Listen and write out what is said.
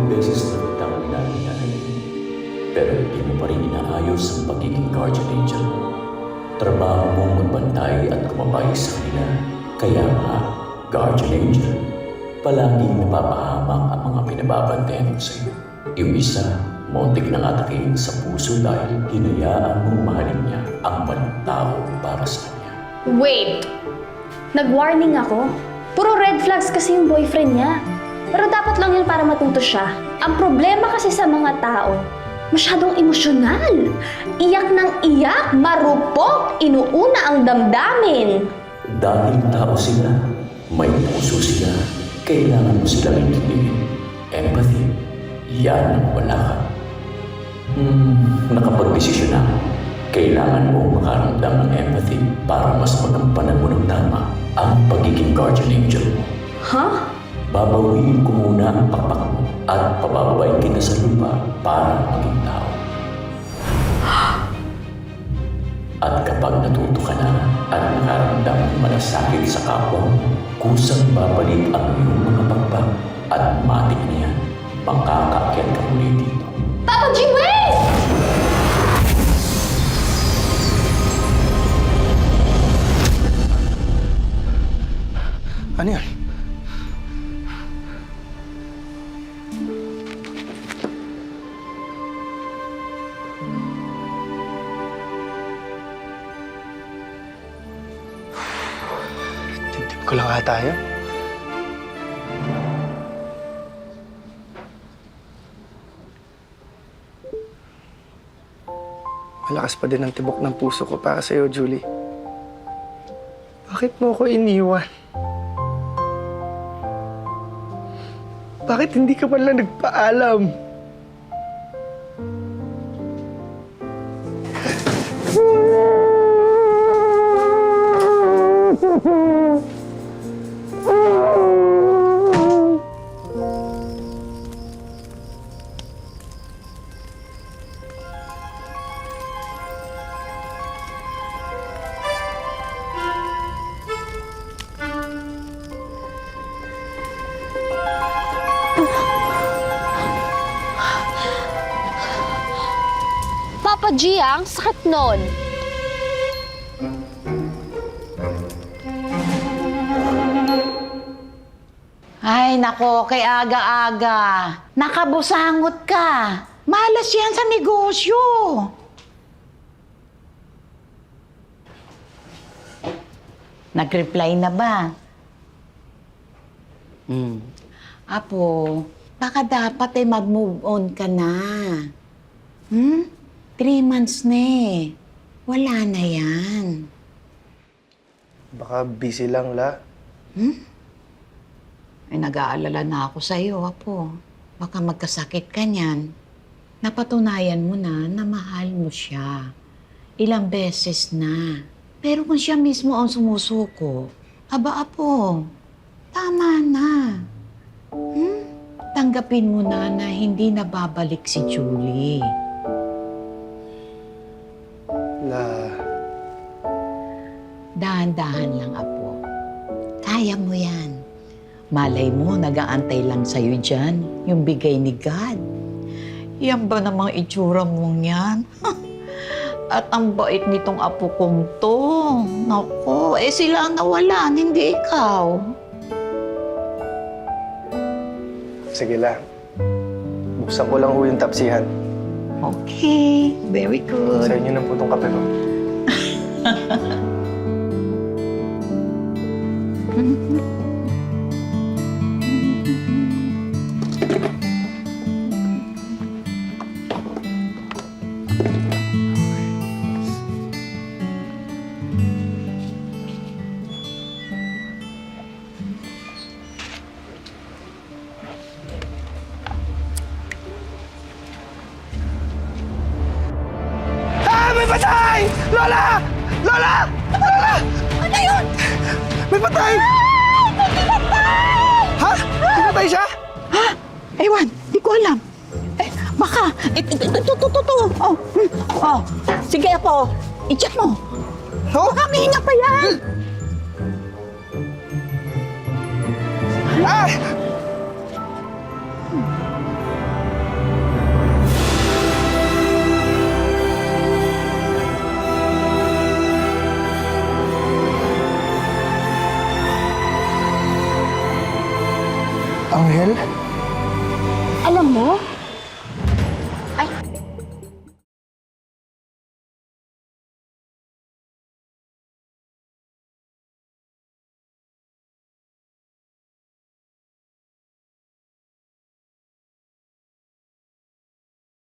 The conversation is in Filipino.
Ilang beses na kitang pinag-inanay, pero hindi mo pa rin inaayos ang pagiging guardian angel. Trabaho mong magbantay at kumabay sa kanila. Kaya nga, guardian angel, palaging napapahamak ang mga pinababantayan mo sa iyo. Yung isa, muntik nang atakin sa puso dahil hinayaan mong mahalin niya ang maling tao para sa kanya. Wait! Nag-warning ako. Puro red flags kasi yung boyfriend niya. Pero dapat lang yun para matuto siya. Ang problema kasi sa mga tao, masyadong emosyonal. Iyak ng iyak, marupok, inuuna ang damdamin. Dahil tao sila, may puso sila, kailangan mo silang intindihin. Empathy, yan ang wala ka. Nakapag-desisyon na. Kailangan mo makaramdam ng empathy para mas magampanan mo ng tama ang pagiging guardian angel mo. Huh? Babawiin ko muna ang pakpak mo at pabababain kita sa lupa para maging tao. At kapag natuto ka na at nakaramdam ng malasakit sa kapwa mo, kusang babalik ang iyong mga pakpak at matik na yan, makakaakyat ka muli dito. Papa G, wait! Ano yan? Tintip ko lang ata yun. Malakas pa din ang tibok ng puso ko para sa'yo, Julie. Bakit mo ako iniwan? Bakit hindi ka man lang nagpaalam? Papa G, ang sakit nun. Ay, nako, kay aga-aga. Nakabusangot ka. Malas yan sa negosyo. Nag-reply na ba? Apo, baka dapat mag-move on ka na. 3 months na eh. Wala na yan. Baka busy lang, La. Ay, nag-aalala na ako sa'yo, Apo. Baka magkasakit ka niyan. Napatunayan mo na mahal mo siya. Ilang beses na. Pero kung siya mismo ang sumusuko, aba, Apo, tama na. Tanggapin mo na hindi na babalik si Julie. La, Dahan-dahan lang, Apo. Kaya mo yan. Malay mo, nag-aantay lang sa'yo dyan, yung bigay ni God. Yan ba namang itsura mong yan? At ang bait nitong apo kong to. Naku, sila ang nawalan, hindi ikaw. sige, La. Buksan ko lang ho yung tapsihan. Okay, very good. Sa inyo na po itong kape ko. May patay! Lola! Lola! Lola! Ano yun? May patay! May pinatay! Ha? May patay siya? Ha? Ewan, di ko alam. Baka, ito. Oh, sige po, i-check mo. No? Baka may hinga pa yan. Ah! Anghel? Alam mo,